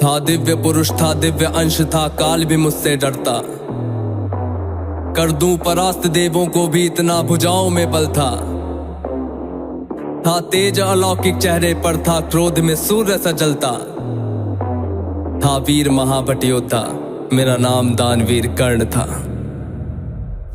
था दिव्य पुरुष था, दिव्य अंश था, काल भी मुझसे डरता। कर दूं परास्त देवों को भी, इतना भुजाओं में बल था। तेज अलौकिक चेहरे पर था, क्रोध में सूर्य सा जलता। था वीर महाभट योद्धा, मेरा नाम दानवीर कर्ण था।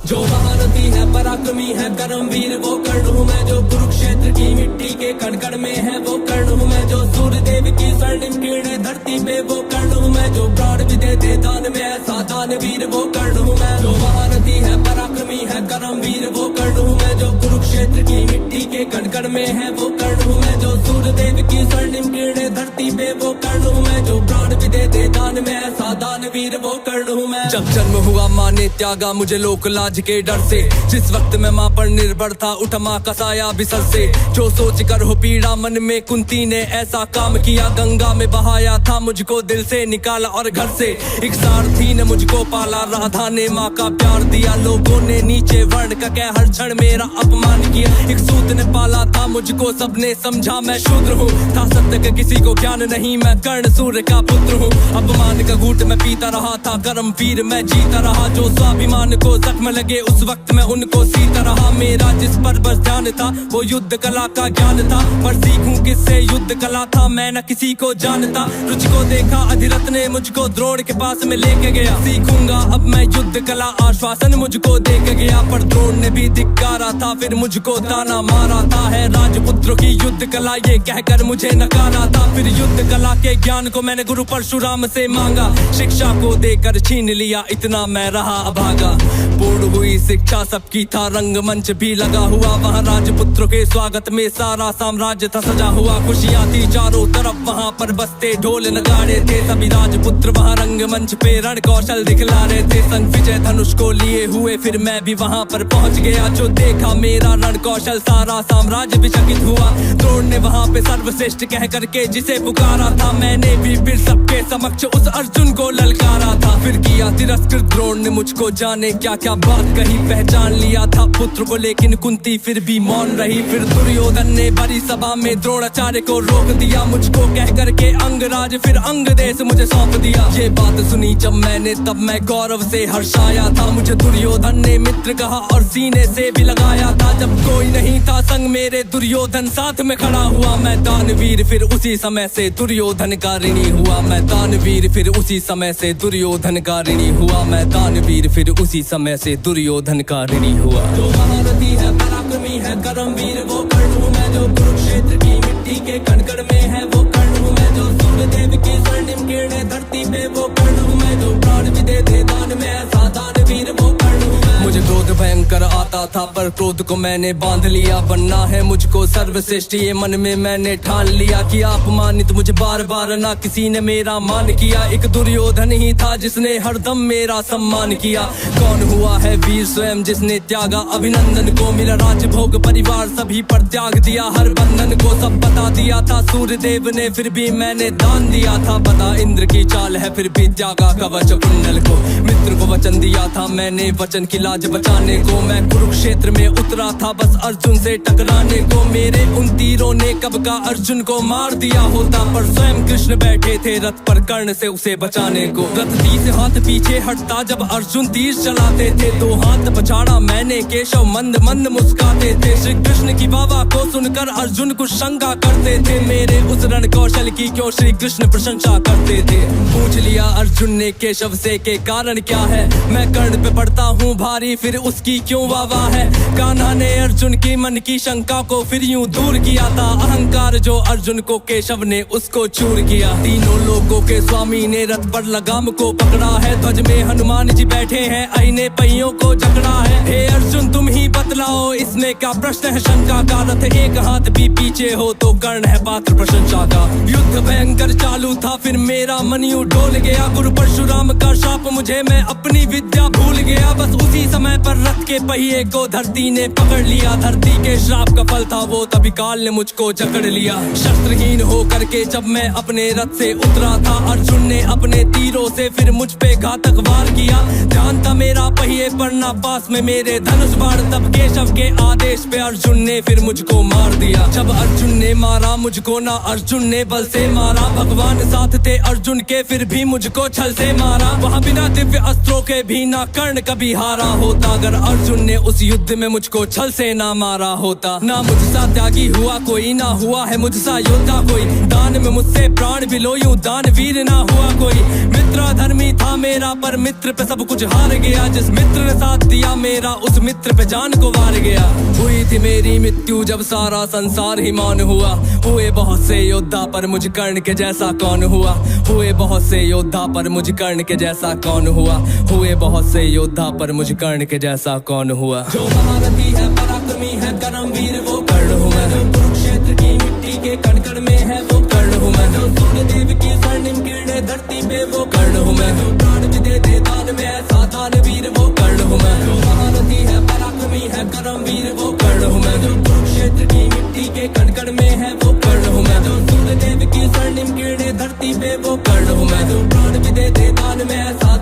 जो महारथी है, पराक्रमी है, कर्मवीर वो कर्ण हूँ मैं। जो कुरुक्षेत्र की मिट्टी के कण में है वो कर्ण हूँ मैं। जो सूर्य देव की स्वर्णिम किरणें धरती पे वो कर्ण हूँ मैं। जो प्राण भी देते दान में ऐसा दानवीर वो कर्ण हूँ मैं। जो महारथी है, पराक्रमी है, कर्मवीर वो कर्ण हूँ मैं। जो कुरुक्षेत्र की मिट्टी के कण में है वो कर्ण हूँ मैं। जो सूर्य देव की स्वर्णिम किरणें धरती पे वो कर्ण हूँ मैं। जो प्राण भी देते दान में ऐसा दानवीर वो कर्ण हूँ मैं। जब जन्म हुआ माँ ने त्यागा मुझे लोक लाज के डर से। जिस वक्त मैं माँ पर निर्भर था, उठ माँ का साया बिसर से। जो सोच कर हो पीड़ा मन में, कुंती ने ऐसा काम किया। गंगा में बहाया था मुझको, दिल से निकाला और घर से। एक सारथी ने मुझको पाला, राधा ने माँ का प्यार दिया। लोगों ने नीचे वर्ण का कह हर क्षण मेरा अपमान किया। एक सूत ने पाला था मुझको, सबने समझा मैं शूद्र हूँ। था सत्य का किसी को ज्ञान नहीं, मैं कर्ण सूर्य का पुत्र हूँ। अपमान का घूंट मैं पीता रहा था, कर्म वीर मैं जीता रहा। जो स्वाभिमान को जख्म लगे उस वक्त मैं उनको सीता रहा। मेरा जिस पर बस ध्यान था वो युद्ध कला का ज्ञान था। पर सीखूं किससे युद्ध कला था, मैं न किसी को जानता। रुच को देखा अधिरथ ने मुझको द्रोण के पास में लेके गया। सीखूंगा अब मैं युद्ध कला, आश्वासन मुझको दे के गया। पर द्रोण ने भी धिक्कारा था, फिर मुझको ताना मारा था। है राजपुत्रों की युद्ध कला ये कहकर मुझे नकारा था। फिर युद्ध कला के ज्ञान को मैंने गुरु परशुराम से मांगा। शिक्षा को देकर छीन लिया, इतना मैं रहा अभागा। पूर्ण हुई शिक्षा सबकी था, रंगमंच भी लगा हुआ। वहाँ राजपुत्रों के स्वागत में सारा साम्राज्य था सजा हुआ। खुशियाँ थी चारों तरफ, वहाँ पर बजते ढोल नगाड़े थे। सभी राजपुत्र वहाँ रंगमंच पे रण कौशल दिखला रहे थे। संग विजय धनुष को लिए हुए फिर मैं भी वहाँ पर पहुँच गया। जो देखा मेरा रण कौशल, सारा साम्राज्य भी चकित हुआ। द्रोण ने वहाँ पे सर्वश्रेष्ठ कह करके जिसे पुकारा था, मैंने भी फिर सबके समक्ष उस अर्जुन को ललकारा था। फिर किया तिरस्कृत द्रोण ने मुझको, जाने क्या क्या बात कही। पहचान लिया था पुत्र को लेकिन कुंती फिर भी मौन रही। फिर दुर्योधन ने बड़ी सभा में द्रोणाचार्य को रोक दिया। मुझको कह करके अंगराज फिर अंग देश मुझे सौंप दिया। ये बात सुनी जब मैंने तब मैं गौरव से हर्षाया था। मुझे दुर्योधन ने मित्र कहा और सीने से भी लगाया था। जब कोई नहीं था संग मेरे, दुर्योधन साथ में खड़ा हुआ। मैं दानवीर फिर उसी समय से दुर्योधन का ऋणी हुआ। मैं दानवीर फिर उसी समय से दुर्योधन का ऋणी हुआ। मैं दानवीर फिर उसी समय से दुर्योधन का ऋणी हुआ। जो महारथी है, पराक्रमी है, कर्मवीर वो कर्ण हूँ मैं। जो कुरुक्षेत्र की मिट्टी के कण में है वो कर्ण हूँ मैं। जो सूर्य देव की स्वर्णिम किरणें धरती पे वो कर्ण हूँ मैं। जो प्राण भी देते दान में ऐसा दानवीर वो कर्ण हूँ मैं। मुझे क्रोध भयंकर आता था, पर क्रोध को मैंने बांध लिया। बनना है मुझको सर्वश्रेष्ठ, ये मन में मैंने ठान लिया। कि अपमानित मुझे बार बार ना किसी ने मेरा मान किया। एक दुर्योधन ही था जिसने हरदम मेरा सम्मान किया। कौन हुआ है वीर स्वयं जिसने त्यागा अभिनंदन को। मेरा राजभोग परिवार सभी पर त्याग दिया, हर बंधन को सब बता दिया था। सूर्य देव ने फिर भी मैंने दान दिया था। बता इंद्र की चाल है फिर भी त्यागा कवच कुंडल को। मित्र को वचन दिया था मैंने, वचन की लाज बचाने को। मैं कुरुक्षेत्र में उतरा था बस अर्जुन से टकराने को। मेरे उन तीरों ने कब का अर्जुन को मार दिया होता, पर स्वयं कृष्ण बैठे थे रथ पर कर्ण से उसे बचाने को। रथ 30 हाथ पीछे हटता जब अर्जुन तीर चलाते थे। 2 हाथ पछाड़ा मैंने, केशव मंद मंद मुस्काते थे। श्री कृष्ण की वाह को सुनकर अर्जुन कुछ शंका करते थे। मेरे उस रण कौशल की क्यों श्री कृष्ण प्रशंसा करते थे। पूछ लिया अर्जुन ने केशव से के कारण क्या है। मैं कर्ण पे पड़ता हूँ भारी, फिर उसकी क्यों वाह है। कान्हा ने अर्जुन की मन की शंका को फिर यूं दूर किया था। अहंकार जो अर्जुन को केशव ने उसको चूर किया। तीनों लोगों के स्वामी ने रथ पर लगाम को पकड़ा है। ध्वज में हनुमान जी बैठे हैं, अहिने पहियों को जकड़ा है। हे अर्जुन तुम ही बतलाओ इसमें क्या प्रश्न है शंका का। रथ एक हाथ भी पीछे हो तो कर्ण है पात्र प्रशंसा का। युद्ध भयंकर चालू था फिर मेरा मन यूं डोल गया। गुरु परशुराम का शाप मुझे, मैं अपनी विद्या भूल गया। बस उसी समय पर रथ के पहिए को धरती ने पकड़ लिया। धरती के श्राप का फल था वो, तभी काल ने मुझको जकड़ लिया। शस्त्रहीन हो करके जब मैं अपने रथ से उतरा था, अर्जुन ने अपने तीरों से फिर मुझ पे घातक वार किया। ध्यान था मेरा पहिए पर ना पास में मेरे धनुष बाण, तब केशव के आदेश पे अर्जुन ने फिर मुझको मार दिया। जब अर्जुन ने मारा मुझको ना अर्जुन ने बल से मारा, भगवान साथ थे अर्जुन के फिर भी मुझको छल से मारा। वहाँ बिना दिव्य अस्त्रों के भी ना कर्ण कभी हारा होता, अगर अर्जुन ने उस युद्ध में मुझको छल से ना मारा होता। ना मुझसा त्यागी हुआ कोई, ना हुआ है मुझसा योद्धा कोई, दान में मुझसे प्राण भी लो यूं दानवीर ना हुआ कोई। मित्र धर्मी था मेरा पर मित्र पे सब कुछ हार गया, जिस मित्र ने साथ दिया मेरा उस मित्र पे जान को वार गया। हुई थी मेरी मृत्यु जब सारा संसार ही मौन हुआ, हुए बहुत से योद्धा पर मुझ कर्ण के जैसा कौन हुआ। हुए बहुत से योद्धा पर मुझ कर्ण के जैसा कौन हुआ, हुए बहुत से योद्धा पर मुझ कर्ण के जैसा कौन हुआ। जो महारथी है पराक्रमी है कर्मवीर वो कर्ण हूँ मैं, जो कुरुक्षेत्र की मिट्टी के कण कण में है वो कर्ण हूँ मैं, जो सूर्यदेव की स्वर्णिम किरणें धरती पे वो कर्ण हूँ मैं, जो प्राण भी दे दे दान में ऐसा दानवीर वो कर्ण हूँ मैं। जो महारथी है पराक्रमी है कर्मवीर वो कर्ण हूँ मैं, जो कुरुक्षेत्र की मिट्टी के कण कण में है वो कर्ण हूँ मैं, जो सूर्यदेव की स्वर्णिम किरणें धरती पे वो कर्ण हूँ मैं, जो प्राण भी दे दे दान में ऐसा